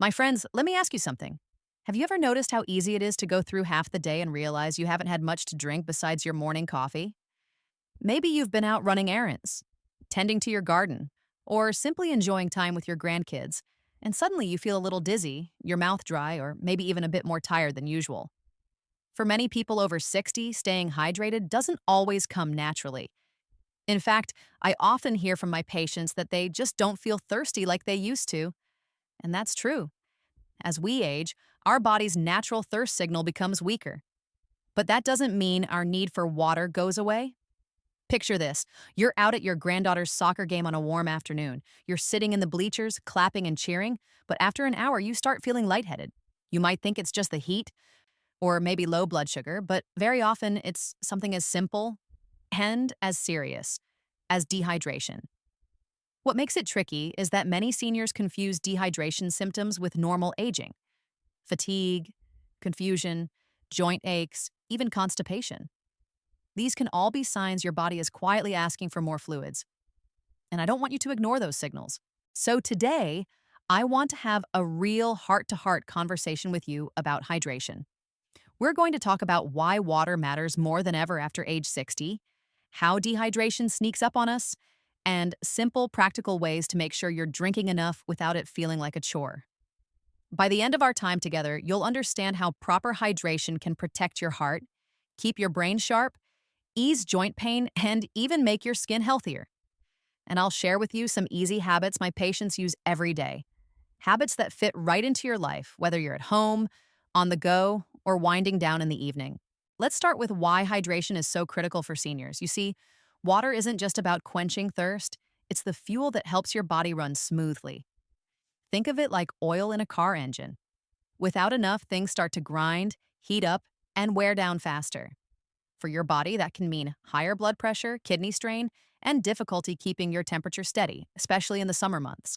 My friends, let me ask you something. Have you ever noticed how easy it is to go through half the day and realize you haven't had much to drink besides your morning coffee? Maybe you've been out running errands, tending to your garden, or simply enjoying time with your grandkids, and suddenly you feel a little dizzy, your mouth dry, or maybe even a bit more tired than usual. For many people over 60, staying hydrated doesn't always come naturally. In fact, I often hear from my patients that they just don't feel thirsty like they used to, and that's true. As we age, our body's natural thirst signal becomes weaker. But that doesn't mean our need for water goes away. Picture this. You're out at your granddaughter's soccer game on a warm afternoon. You're sitting in the bleachers, clapping and cheering, but after an hour, you start feeling lightheaded. You might think it's just the heat or maybe low blood sugar, but very often it's something as simple and as serious as dehydration. What makes it tricky is that many seniors confuse dehydration symptoms with normal aging: fatigue, confusion, joint aches, even constipation. These can all be signs your body is quietly asking for more fluids. And I don't want you to ignore those signals. So today, I want to have a real heart to heart conversation with you about hydration. We're going to talk about why water matters more than ever after age 60, how dehydration sneaks up on us, and simple, practical ways to make sure you're drinking enough without it feeling like a chore. By the end of our time together, you'll understand how proper hydration can protect your heart, keep your brain sharp, ease joint pain, and even make your skin healthier. And I'll share with you some easy habits my patients use every day. Habits that fit right into your life, whether you're at home, on the go, or winding down in the evening. Let's start with why hydration is so critical for seniors. You see, water isn't just about quenching thirst, it's the fuel that helps your body run smoothly. Think of it like oil in a car engine. Without enough, things start to grind, heat up, and wear down faster. For your body, that can mean higher blood pressure, kidney strain, and difficulty keeping your temperature steady, especially in the summer months.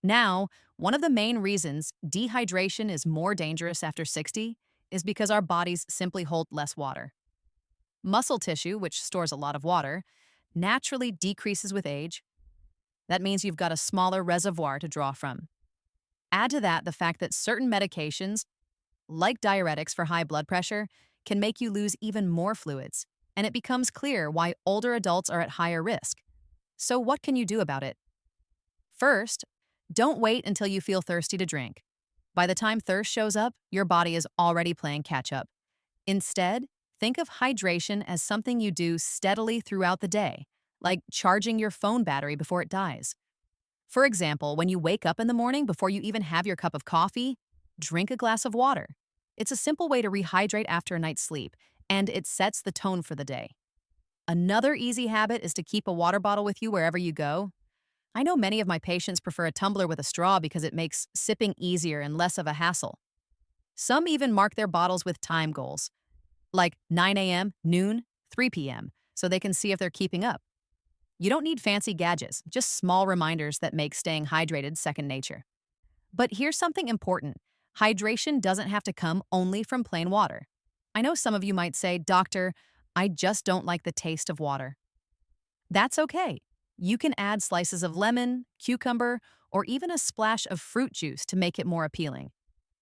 Now, one of the main reasons dehydration is more dangerous after 60 is because our bodies simply hold less water. Muscle tissue, which stores a lot of water, naturally decreases with age. That means you've got a smaller reservoir to draw from. Add to that the fact that certain medications, like diuretics for high blood pressure, can make you lose even more fluids, and it becomes clear why older adults are at higher risk. So what can you do about it? First, don't wait until you feel thirsty to drink. By the time thirst shows up, your body is already playing catch up. Instead, think of hydration as something you do steadily throughout the day, like charging your phone battery before it dies. For example, when you wake up in the morning before you even have your cup of coffee, drink a glass of water. It's a simple way to rehydrate after a night's sleep, and it sets the tone for the day. Another easy habit is to keep a water bottle with you wherever you go. I know many of my patients prefer a tumbler with a straw because it makes sipping easier and less of a hassle. Some even mark their bottles with time goals, like 9 a.m., noon, 3 p.m., so they can see if they're keeping up. You don't need fancy gadgets, just small reminders that make staying hydrated second nature. But here's something important. Hydration doesn't have to come only from plain water. I know some of you might say, "Doctor, I just don't like the taste of water." That's okay. You can add slices of lemon, cucumber, or even a splash of fruit juice to make it more appealing.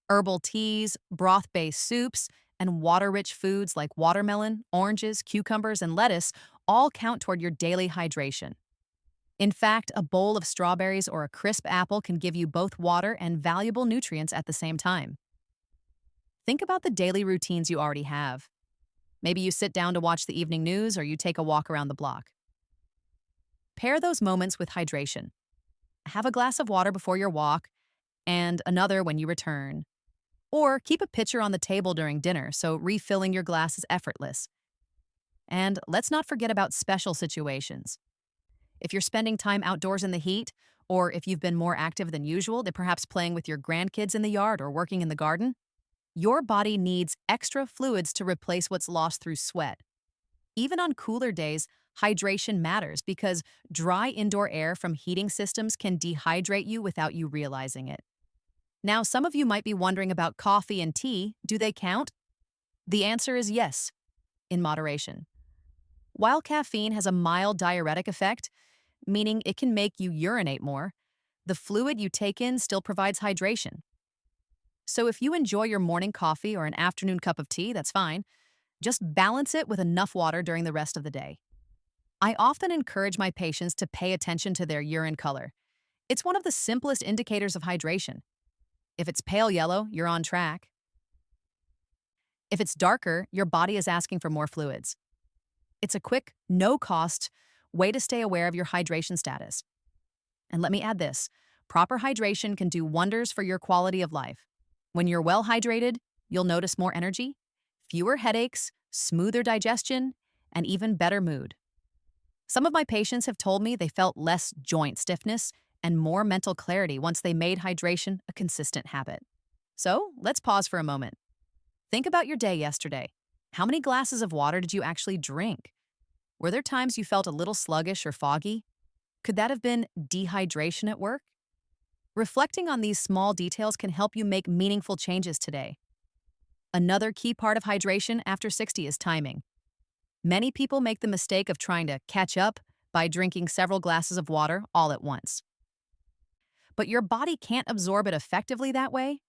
Herbal teas, broth-based soups, and water-rich foods like watermelon, oranges, cucumbers, and lettuce all count toward your daily hydration. In fact, a bowl of strawberries or a crisp apple can give you both water and valuable nutrients at the same time. Think about the daily routines you already have. Maybe you sit down to watch the evening news or you take a walk around the block. Pair those moments with hydration. Have a glass of water before your walk and another when you return. Or keep a pitcher on the table during dinner so refilling your glass is effortless. And let's not forget about special situations. If you're spending time outdoors in the heat, or if you've been more active than usual, they're perhaps playing with your grandkids in the yard or working in the garden, your body needs extra fluids to replace what's lost through sweat. Even on cooler days, hydration matters because dry indoor air from heating systems can dehydrate you without you realizing it. Now, some of you might be wondering about coffee and tea. Do they count? The answer is yes, in moderation. While caffeine has a mild diuretic effect, meaning it can make you urinate more, the fluid you take in still provides hydration. So if you enjoy your morning coffee or an afternoon cup of tea, that's fine. Just balance it with enough water during the rest of the day. I often encourage my patients to pay attention to their urine color. It's one of the simplest indicators of hydration. If it's pale yellow, you're on track. If it's darker, your body is asking for more fluids. It's a quick, no-cost way to stay aware of your hydration status. And let me add this, proper hydration can do wonders for your quality of life. When you're well hydrated, you'll notice more energy, fewer headaches, smoother digestion, and even better mood. Some of my patients have told me they felt less joint stiffness and more mental clarity once they made hydration a consistent habit. So let's pause for a moment. Think about your day yesterday. How many glasses of water did you actually drink? Were there times you felt a little sluggish or foggy? Could that have been dehydration at work? Reflecting on these small details can help you make meaningful changes today. Another key part of hydration after 60 is timing. Many people make the mistake of trying to catch up by drinking several glasses of water all at once. But your body can't absorb it effectively that way.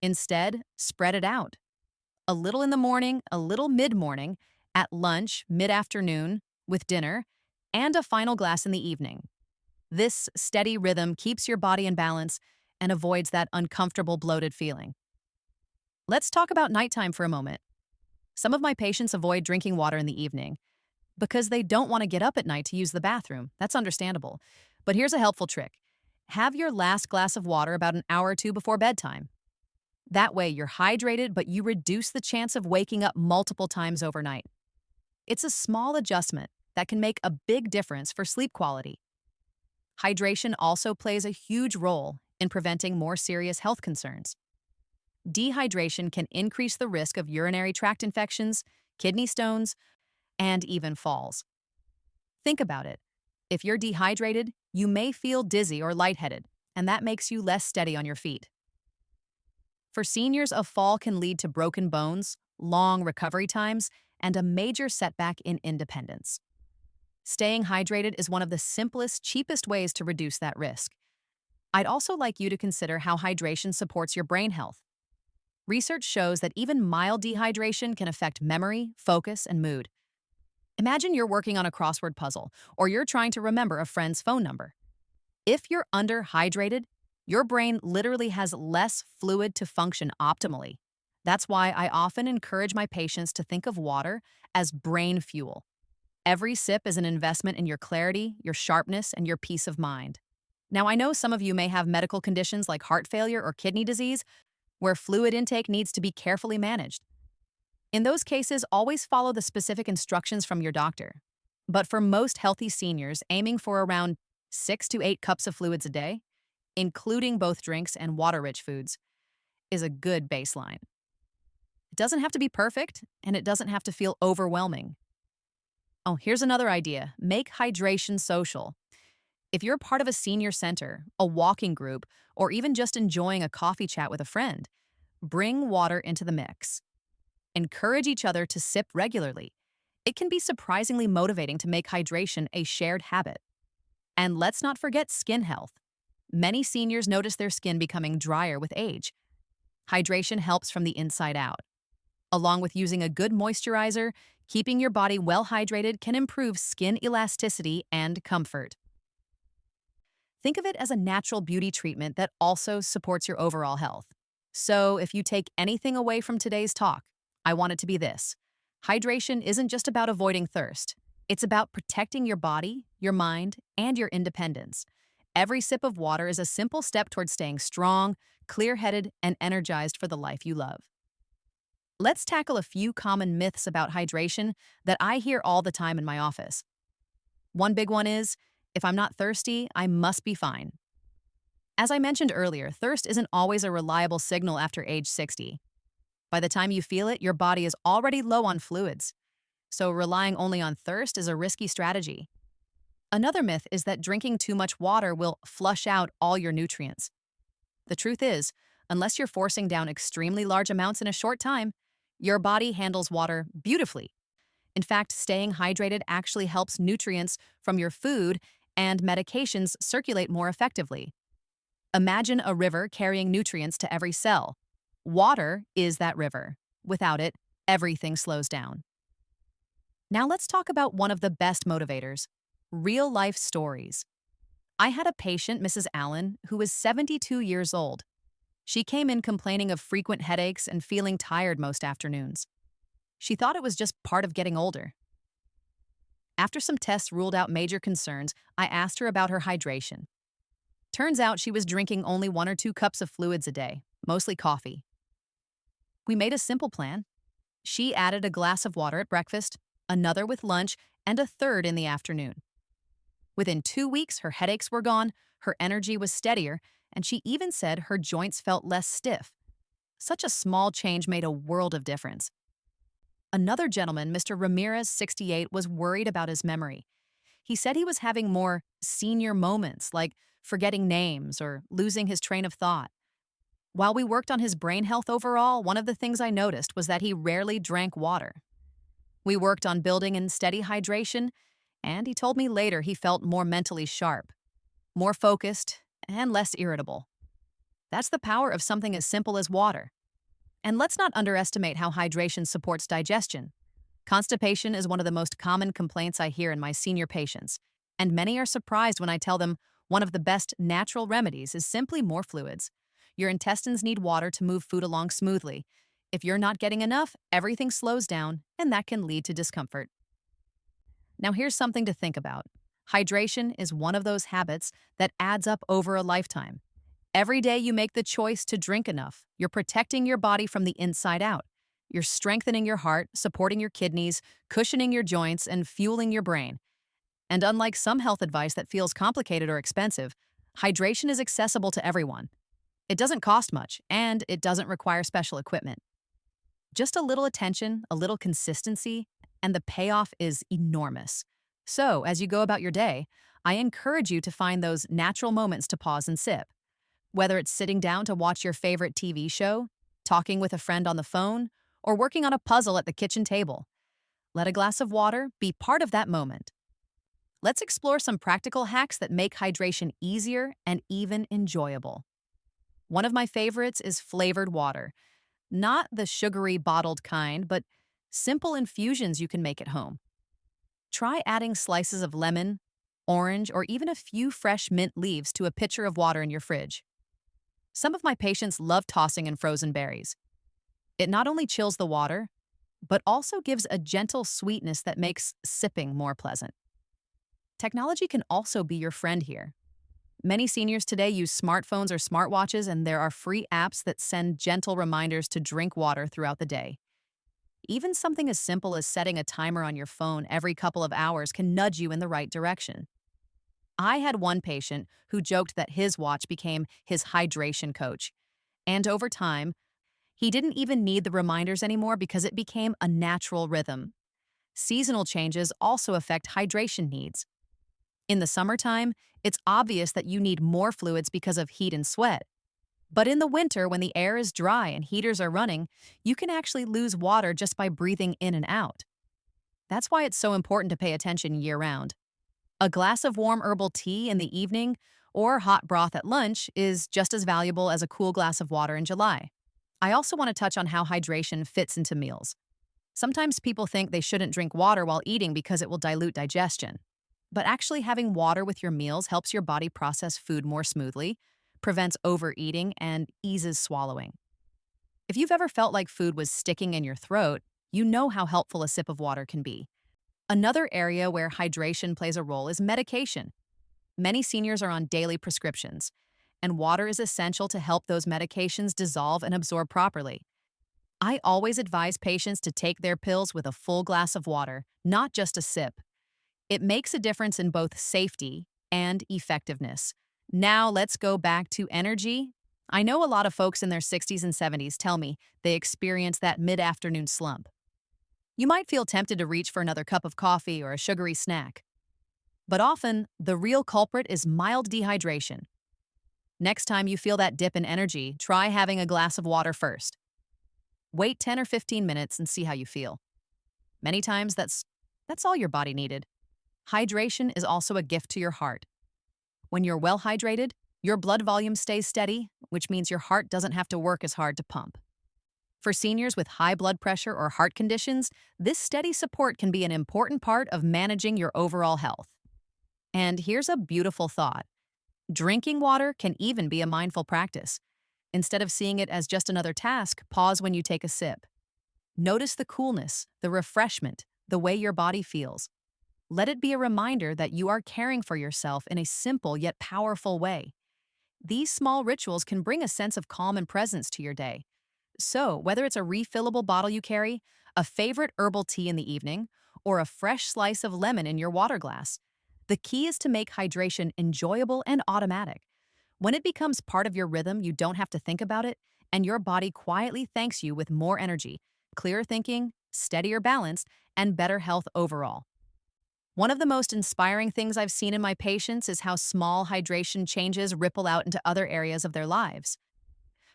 Instead, spread it out. A little in the morning, a little mid-morning, at lunch, mid-afternoon, with dinner, and a final glass in the evening. This steady rhythm keeps your body in balance and avoids that uncomfortable bloated feeling. Let's talk about nighttime for a moment. Some of my patients avoid drinking water in the evening because they don't want to get up at night to use the bathroom. That's understandable. But here's a helpful trick. Have your last glass of water about an hour or two before bedtime. That way, you're hydrated, but you reduce the chance of waking up multiple times overnight. It's a small adjustment that can make a big difference for sleep quality. Hydration also plays a huge role in preventing more serious health concerns. Dehydration can increase the risk of urinary tract infections, kidney stones, and even falls. Think about it. If you're dehydrated, you may feel dizzy or lightheaded, and that makes you less steady on your feet. For seniors, a fall can lead to broken bones, long recovery times, and a major setback in independence. Staying hydrated is one of the simplest, cheapest ways to reduce that risk. I'd also like you to consider how hydration supports your brain health. Research shows that even mild dehydration can affect memory, focus, and mood. Imagine you're working on a crossword puzzle, or you're trying to remember a friend's phone number. If you're underhydrated, your brain literally has less fluid to function optimally. That's why I often encourage my patients to think of water as brain fuel. Every sip is an investment in your clarity, your sharpness, and your peace of mind. Now, I know some of you may have medical conditions like heart failure or kidney disease, where fluid intake needs to be carefully managed. In those cases, always follow the specific instructions from your doctor. But for most healthy seniors, aiming for around 6 to 8 cups of fluids a day, including both drinks and water-rich foods, is a good baseline. It doesn't have to be perfect, and it doesn't have to feel overwhelming. Oh, here's another idea. Make hydration social. If you're part of a senior center, a walking group, or even just enjoying a coffee chat with a friend, bring water into the mix. Encourage each other to sip regularly. It can be surprisingly motivating to make hydration a shared habit. And let's not forget skin health. Many seniors notice their skin becoming drier with age. Hydration helps from the inside out. Along with using a good moisturizer, keeping your body well hydrated can improve skin elasticity and comfort. Think of it as a natural beauty treatment that also supports your overall health. So, if you take anything away from today's talk, I want it to be this. Hydration isn't just about avoiding thirst. It's about protecting your body, your mind, and your independence. Every sip of water is a simple step towards staying strong, clear-headed, and energized for the life you love. Let's tackle a few common myths about hydration that I hear all the time in my office. One big one is, if I'm not thirsty, I must be fine. As I mentioned earlier, thirst isn't always a reliable signal after age 60. By the time you feel it, your body is already low on fluids. So relying only on thirst is a risky strategy. Another myth is that drinking too much water will flush out all your nutrients. The truth is, unless you're forcing down extremely large amounts in a short time, your body handles water beautifully. In fact, staying hydrated actually helps nutrients from your food and medications circulate more effectively. Imagine a river carrying nutrients to every cell. Water is that river. Without it, everything slows down. Now let's talk about one of the best motivators, real life stories. I had a patient, Mrs. Allen, who was 72 years old. She came in complaining of frequent headaches and feeling tired most afternoons. She thought it was just part of getting older. After some tests ruled out major concerns, I asked her about her hydration. Turns out she was drinking only 1 or 2 cups of fluids a day, mostly coffee. We made a simple plan. She added a glass of water at breakfast, another with lunch, and a third in the afternoon. Within 2 weeks, her headaches were gone, her energy was steadier, and she even said her joints felt less stiff. Such a small change made a world of difference. Another gentleman, Mr. Ramirez, 68, was worried about his memory. He said he was having more senior moments, like forgetting names or losing his train of thought. While we worked on his brain health overall, one of the things I noticed was that he rarely drank water. We worked on building in steady hydration, and he told me later he felt more mentally sharp, more focused, and less irritable. That's the power of something as simple as water. And let's not underestimate how hydration supports digestion. Constipation is one of the most common complaints I hear in my senior patients, and many are surprised when I tell them one of the best natural remedies is simply more fluids. Your intestines need water to move food along smoothly. If you're not getting enough, everything slows down, and that can lead to discomfort. Now here's something to think about. Hydration is one of those habits that adds up over a lifetime. Every day you make the choice to drink enough. You're protecting your body from the inside out. You're strengthening your heart, supporting your kidneys, cushioning your joints, and fueling your brain. And unlike some health advice that feels complicated or expensive, hydration is accessible to everyone. It doesn't cost much, and it doesn't require special equipment. Just a little attention, a little consistency, and the payoff is enormous. So, as you go about your day, I encourage you to find those natural moments to pause and sip. Whether it's sitting down to watch your favorite TV show, talking with a friend on the phone, or working on a puzzle at the kitchen table, let a glass of water be part of that moment. Let's explore some practical hacks that make hydration easier and even enjoyable. One of my favorites is flavored water. Not the sugary bottled kind, but simple infusions you can make at home. Try adding slices of lemon, orange, or even a few fresh mint leaves to a pitcher of water in your fridge. Some of my patients love tossing in frozen berries. It not only chills the water, but also gives a gentle sweetness that makes sipping more pleasant. Technology can also be your friend here. Many seniors today use smartphones or smartwatches, and there are free apps that send gentle reminders to drink water throughout the day. Even something as simple as setting a timer on your phone every couple of hours can nudge you in the right direction. I had one patient who joked that his watch became his hydration coach. And over time, he didn't even need the reminders anymore because it became a natural rhythm. Seasonal changes also affect hydration needs. In the summertime, it's obvious that you need more fluids because of heat and sweat. But in the winter, when the air is dry and heaters are running, you can actually lose water just by breathing in and out. That's why it's so important to pay attention year-round. A glass of warm herbal tea in the evening or hot broth at lunch is just as valuable as a cool glass of water in July. I also want to touch on how hydration fits into meals. Sometimes people think they shouldn't drink water while eating because it will dilute digestion. But actually having water with your meals helps your body process food more smoothly, prevents overeating, and eases swallowing. If you've ever felt like food was sticking in your throat, you know how helpful a sip of water can be. Another area where hydration plays a role is medication. Many seniors are on daily prescriptions, and water is essential to help those medications dissolve and absorb properly. I always advise patients to take their pills with a full glass of water, not just a sip. It makes a difference in both safety and effectiveness. Now let's go back to energy. I know a lot of folks in their 60s and 70s tell me they experience that mid-afternoon slump. You might feel tempted to reach for another cup of coffee or a sugary snack. But often, the real culprit is mild dehydration. Next time you feel that dip in energy, try having a glass of water first. Wait 10 or 15 minutes and see how you feel. Many times, that's all your body needed. Hydration is also a gift to your heart. When you're well hydrated, your blood volume stays steady, which means your heart doesn't have to work as hard to pump. For seniors with high blood pressure or heart conditions, this steady support can be an important part of managing your overall health. And here's a beautiful thought: drinking water can even be a mindful practice. Instead of seeing it as just another task, pause when you take a sip. Notice the coolness, the refreshment, the way your body feels. Let it be a reminder that you are caring for yourself in a simple yet powerful way. These small rituals can bring a sense of calm and presence to your day. So, whether it's a refillable bottle you carry, a favorite herbal tea in the evening, or a fresh slice of lemon in your water glass, the key is to make hydration enjoyable and automatic. When it becomes part of your rhythm, you don't have to think about it, and your body quietly thanks you with more energy, clearer thinking, steadier balance, and better health overall. One of the most inspiring things I've seen in my patients is how small hydration changes ripple out into other areas of their lives.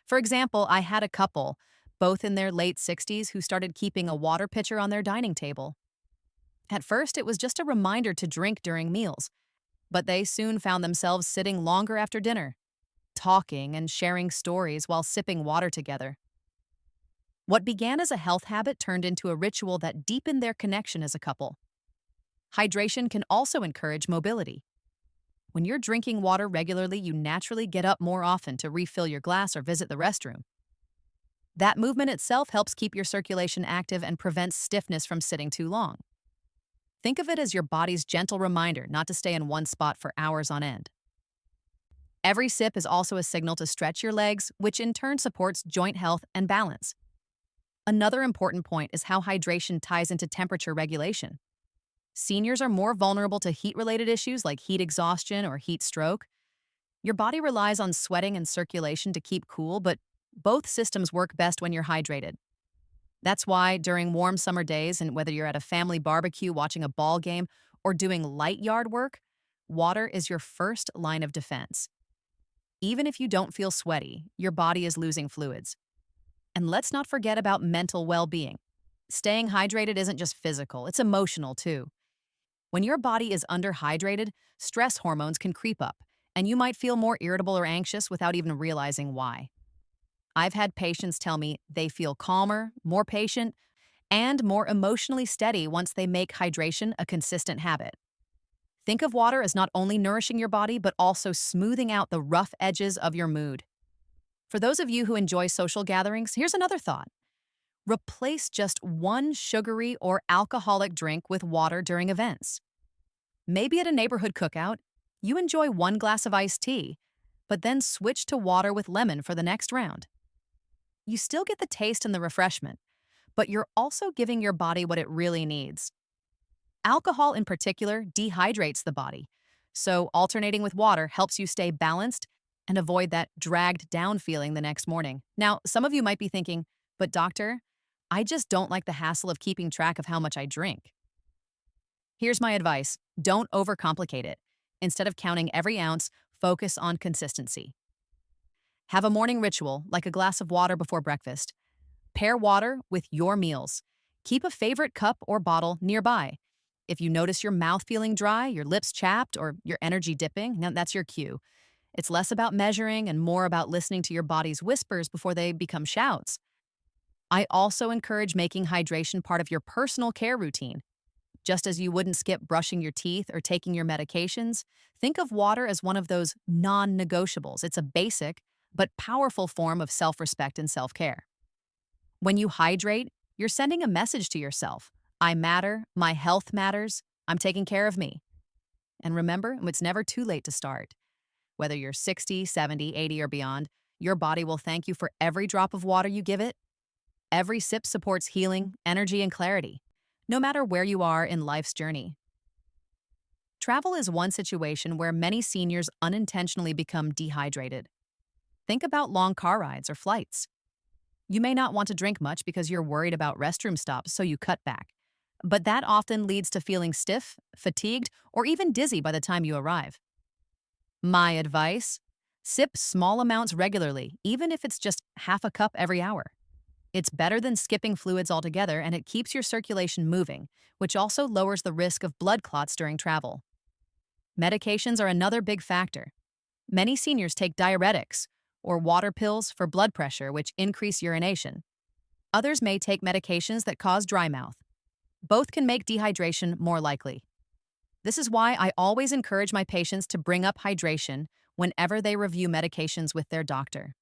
For example, I had a couple, both in their late 60s, who started keeping a water pitcher on their dining table. At first, it was just a reminder to drink during meals, but they soon found themselves sitting longer after dinner, talking and sharing stories while sipping water together. What began as a health habit turned into a ritual that deepened their connection as a couple. Hydration can also encourage mobility. When you're drinking water regularly, you naturally get up more often to refill your glass or visit the restroom. That movement itself helps keep your circulation active and prevents stiffness from sitting too long. Think of it as your body's gentle reminder not to stay in one spot for hours on end. Every sip is also a signal to stretch your legs, which in turn supports joint health and balance. Another important point is how hydration ties into temperature regulation. Seniors are more vulnerable to heat-related issues like heat exhaustion or heat stroke. Your body relies on sweating and circulation to keep cool, but both systems work best when you're hydrated. That's why during warm summer days, and whether you're at a family barbecue watching a ball game or doing light yard work, water is your first line of defense. Even if you don't feel sweaty, your body is losing fluids. And let's not forget about mental well-being. Staying hydrated isn't just physical, it's emotional too. When your body is underhydrated, stress hormones can creep up, and you might feel more irritable or anxious without even realizing why. I've had patients tell me they feel calmer, more patient, and more emotionally steady once they make hydration a consistent habit. Think of water as not only nourishing your body, but also smoothing out the rough edges of your mood. For those of you who enjoy social gatherings, here's another thought. Replace just one sugary or alcoholic drink with water during events. Maybe at a neighborhood cookout, you enjoy one glass of iced tea, but then switch to water with lemon for the next round. You still get the taste and the refreshment, but you're also giving your body what it really needs. Alcohol in particular dehydrates the body, so alternating with water helps you stay balanced and avoid that dragged down feeling the next morning. Now, some of you might be thinking, but doctor, I just don't like the hassle of keeping track of how much I drink. Here's my advice: don't overcomplicate it. Instead of counting every ounce, focus on consistency. Have a morning ritual, like a glass of water before breakfast. Pair water with your meals. Keep a favorite cup or bottle nearby. If you notice your mouth feeling dry, your lips chapped, or your energy dipping, now that's your cue. It's less about measuring and more about listening to your body's whispers before they become shouts. I also encourage making hydration part of your personal care routine. Just as you wouldn't skip brushing your teeth or taking your medications, think of water as one of those non-negotiables. It's a basic but powerful form of self-respect and self-care. When you hydrate, you're sending a message to yourself. I matter, my health matters, I'm taking care of me. And remember, it's never too late to start. Whether you're 60, 70, 80, or beyond, your body will thank you for every drop of water you give it. Every sip supports healing, energy, and clarity, no matter where you are in life's journey. Travel is one situation where many seniors unintentionally become dehydrated. Think about long car rides or flights. You may not want to drink much because you're worried about restroom stops, so you cut back. But that often leads to feeling stiff, fatigued, or even dizzy by the time you arrive. My advice: sip small amounts regularly, even if it's just half a cup every hour. It's better than skipping fluids altogether, and it keeps your circulation moving, which also lowers the risk of blood clots during travel. Medications are another big factor. Many seniors take diuretics or water pills for blood pressure, which increase urination. Others may take medications that cause dry mouth. Both can make dehydration more likely. This is why I always encourage my patients to bring up hydration whenever they review medications with their doctor.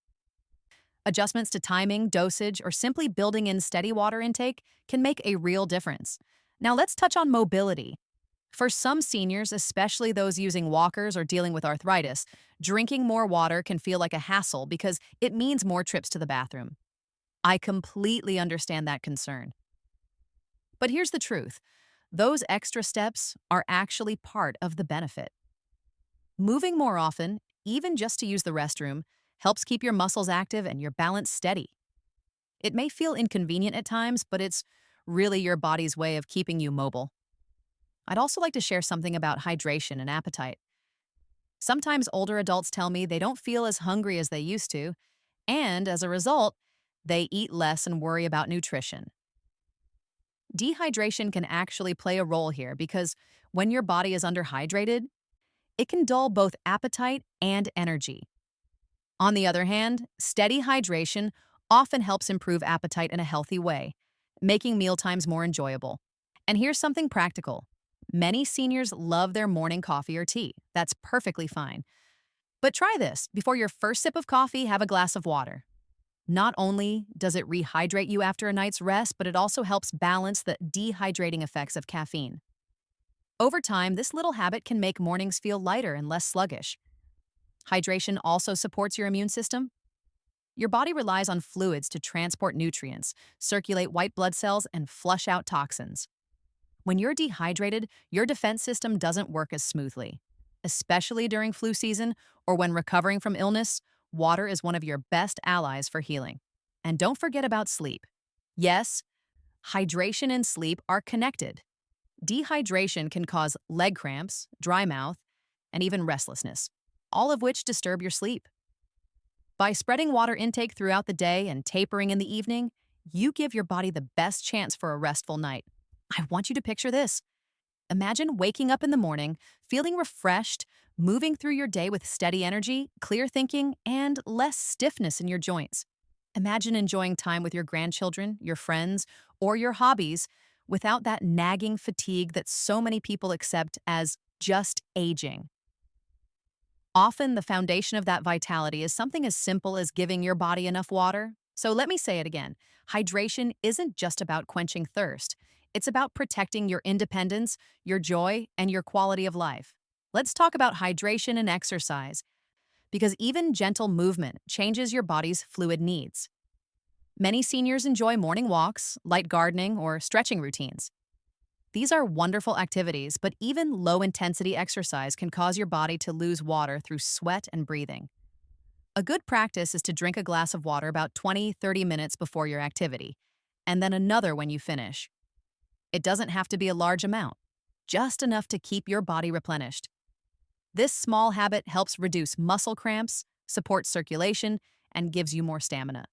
Adjustments to timing, dosage, or simply building in steady water intake can make a real difference. Now let's touch on mobility. For some seniors, especially those using walkers or dealing with arthritis, drinking more water can feel like a hassle because it means more trips to the bathroom. I completely understand that concern. But here's the truth. Those extra steps are actually part of the benefit. Moving more often, even just to use the restroom, helps keep your muscles active and your balance steady. It may feel inconvenient at times, but it's really your body's way of keeping you mobile. I'd also like to share something about hydration and appetite. Sometimes older adults tell me they don't feel as hungry as they used to, and as a result, they eat less and worry about nutrition. Dehydration can actually play a role here because when your body is underhydrated, it can dull both appetite and energy. On the other hand, steady hydration often helps improve appetite in a healthy way, making mealtimes more enjoyable. And here's something practical. Many seniors love their morning coffee or tea. That's perfectly fine. But try this. Before your first sip of coffee, have a glass of water. Not only does it rehydrate you after a night's rest, but it also helps balance the dehydrating effects of caffeine. Over time, this little habit can make mornings feel lighter and less sluggish. Hydration also supports your immune system. Your body relies on fluids to transport nutrients, circulate white blood cells, and flush out toxins. When you're dehydrated, your defense system doesn't work as smoothly. Especially during flu season or when recovering from illness, water is one of your best allies for healing. And don't forget about sleep. Yes, hydration and sleep are connected. Dehydration can cause leg cramps, dry mouth, and even restlessness, all of which disturb your sleep. By spreading water intake throughout the day and tapering in the evening, you give your body the best chance for a restful night. I want you to picture this. Imagine waking up in the morning, feeling refreshed, moving through your day with steady energy, clear thinking, and less stiffness in your joints. Imagine enjoying time with your grandchildren, your friends, or your hobbies without that nagging fatigue that so many people accept as just aging. Often, the foundation of that vitality is something as simple as giving your body enough water. So let me say it again. Hydration isn't just about quenching thirst. It's about protecting your independence, your joy, and your quality of life. Let's talk about hydration and exercise, because even gentle movement changes your body's fluid needs. Many seniors enjoy morning walks, light gardening, or stretching routines. These are wonderful activities, but even low-intensity exercise can cause your body to lose water through sweat and breathing. A good practice is to drink a glass of water about 20-30 minutes before your activity, and then another when you finish. It doesn't have to be a large amount, just enough to keep your body replenished. This small habit helps reduce muscle cramps, supports circulation, and gives you more stamina.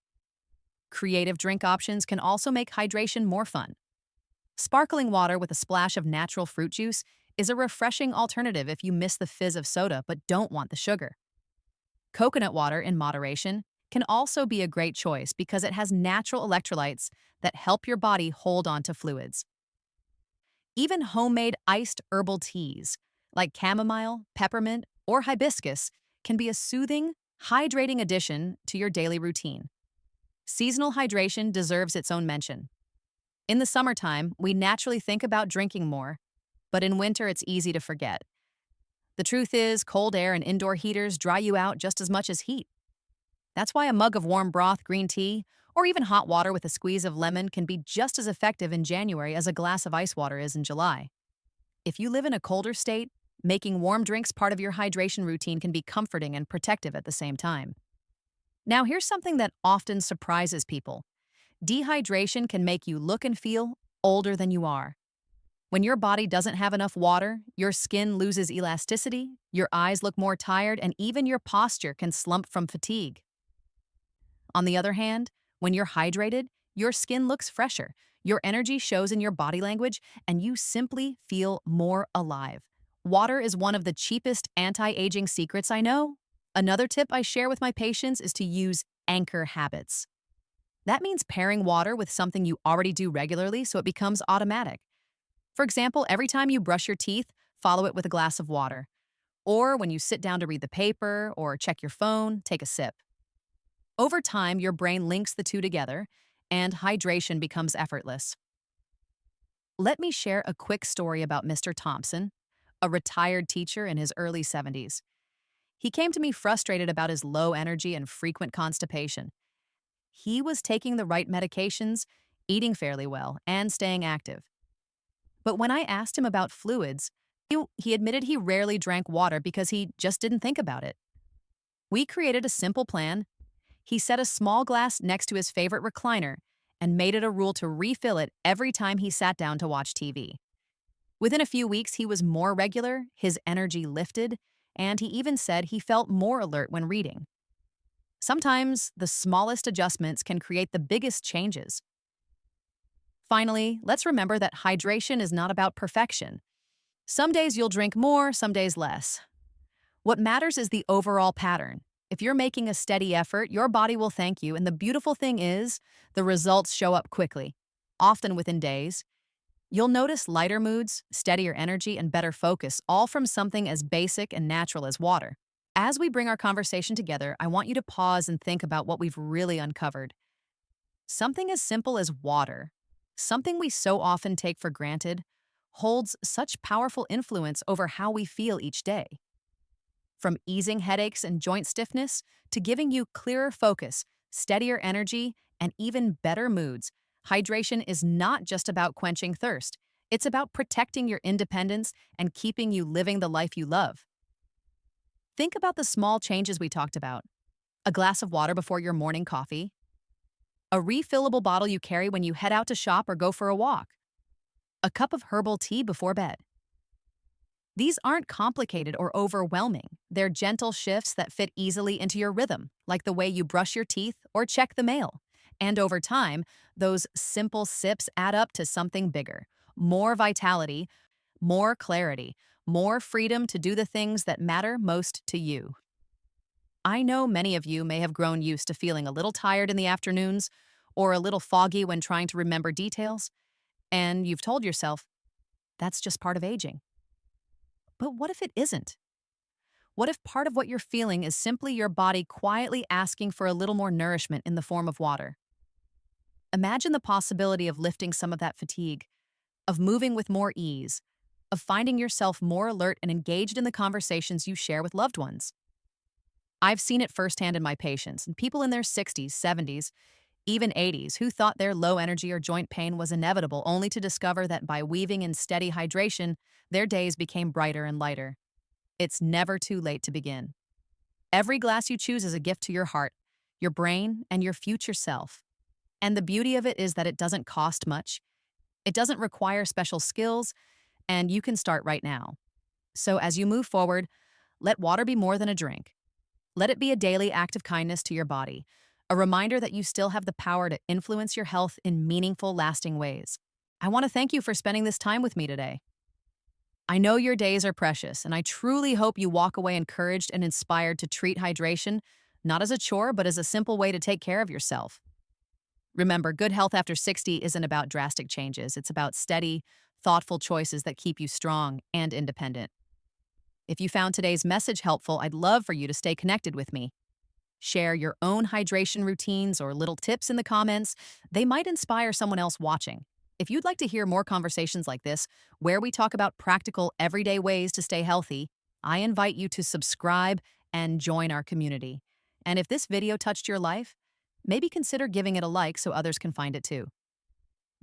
Creative drink options can also make hydration more fun. Sparkling water with a splash of natural fruit juice is a refreshing alternative if you miss the fizz of soda but don't want the sugar. Coconut water in moderation can also be a great choice because it has natural electrolytes that help your body hold on to fluids. Even homemade iced herbal teas, like chamomile, peppermint, or hibiscus, can be a soothing, hydrating addition to your daily routine. Seasonal hydration deserves its own mention. In the summertime, we naturally think about drinking more, but in winter it's easy to forget. The truth is, cold air and indoor heaters dry you out just as much as heat. That's why a mug of warm broth, green tea, or even hot water with a squeeze of lemon can be just as effective in January as a glass of ice water is in July. If you live in a colder state, making warm drinks part of your hydration routine can be comforting and protective at the same time. Now, here's something that often surprises people. Dehydration can make you look and feel older than you are. When your body doesn't have enough water, your skin loses elasticity, your eyes look more tired, and even your posture can slump from fatigue. On the other hand, when you're hydrated, your skin looks fresher, your energy shows in your body language, and you simply feel more alive. Water is one of the cheapest anti-aging secrets I know. Another tip I share with my patients is to use anchor habits. That means pairing water with something you already do regularly so it becomes automatic. For example, every time you brush your teeth, follow it with a glass of water. Or when you sit down to read the paper or check your phone, take a sip. Over time, your brain links the two together, and hydration becomes effortless. Let me share a quick story about Mr. Thompson, a retired teacher in his early 70s. He came to me frustrated about his low energy and frequent constipation. He was taking the right medications, eating fairly well, and staying active. But when I asked him about fluids, he admitted he rarely drank water because he just didn't think about it. We created a simple plan. He set a small glass next to his favorite recliner and made it a rule to refill it every time he sat down to watch TV. Within a few weeks, he was more regular, his energy lifted, and he even said he felt more alert when reading. Sometimes the smallest adjustments can create the biggest changes. Finally, let's remember that hydration is not about perfection. Some days you'll drink more, some days less. What matters is the overall pattern. If you're making a steady effort, your body will thank you, and the beautiful thing is, the results show up quickly, often within days. You'll notice lighter moods, steadier energy, and better focus, all from something as basic and natural as water. As we bring our conversation together, I want you to pause and think about what we've really uncovered. Something as simple as water, something we so often take for granted, holds such powerful influence over how we feel each day. From easing headaches and joint stiffness to giving you clearer focus, steadier energy, and even better moods, hydration is not just about quenching thirst. It's about protecting your independence and keeping you living the life you love. Think about the small changes we talked about. A glass of water before your morning coffee, a refillable bottle you carry when you head out to shop or go for a walk, a cup of herbal tea before bed. These aren't complicated or overwhelming. They're gentle shifts that fit easily into your rhythm, like the way you brush your teeth or check the mail. And over time, those simple sips add up to something bigger. More vitality, more clarity, more freedom to do the things that matter most to you. I know many of you may have grown used to feeling a little tired in the afternoons or a little foggy when trying to remember details, and you've told yourself, that's just part of aging. But what if it isn't? What if part of what you're feeling is simply your body quietly asking for a little more nourishment in the form of water? Imagine the possibility of lifting some of that fatigue, of moving with more ease, of finding yourself more alert and engaged in the conversations you share with loved ones. I've seen it firsthand in my patients and people in their 60s, 70s, even 80s who thought their low energy or joint pain was inevitable, only to discover that by weaving in steady hydration, their days became brighter and lighter. It's never too late to begin. Every glass you choose is a gift to your heart, your brain, and your future self. And the beauty of it is that it doesn't cost much. It doesn't require special skills, and you can start right now. So as you move forward, let water be more than a drink. Let it be a daily act of kindness to your body, a reminder that you still have the power to influence your health in meaningful, lasting ways. I want to thank you for spending this time with me today. I know your days are precious, and I truly hope you walk away encouraged and inspired to treat hydration not as a chore, but as a simple way to take care of yourself. Remember, good health after 60 isn't about drastic changes. It's about steady, thoughtful choices that keep you strong and independent. If you found today's message helpful, I'd love for you to stay connected with me. Share your own hydration routines or little tips in the comments. They might inspire someone else watching. If you'd like to hear more conversations like this, where we talk about practical, everyday ways to stay healthy, I invite you to subscribe and join our community. And if this video touched your life, maybe consider giving it a like so others can find it too.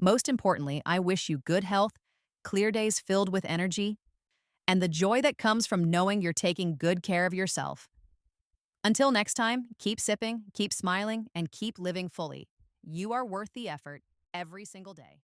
Most importantly, I wish you good health, clear days filled with energy, and the joy that comes from knowing you're taking good care of yourself. Until next time, keep sipping, keep smiling, and keep living fully. You are worth the effort every single day.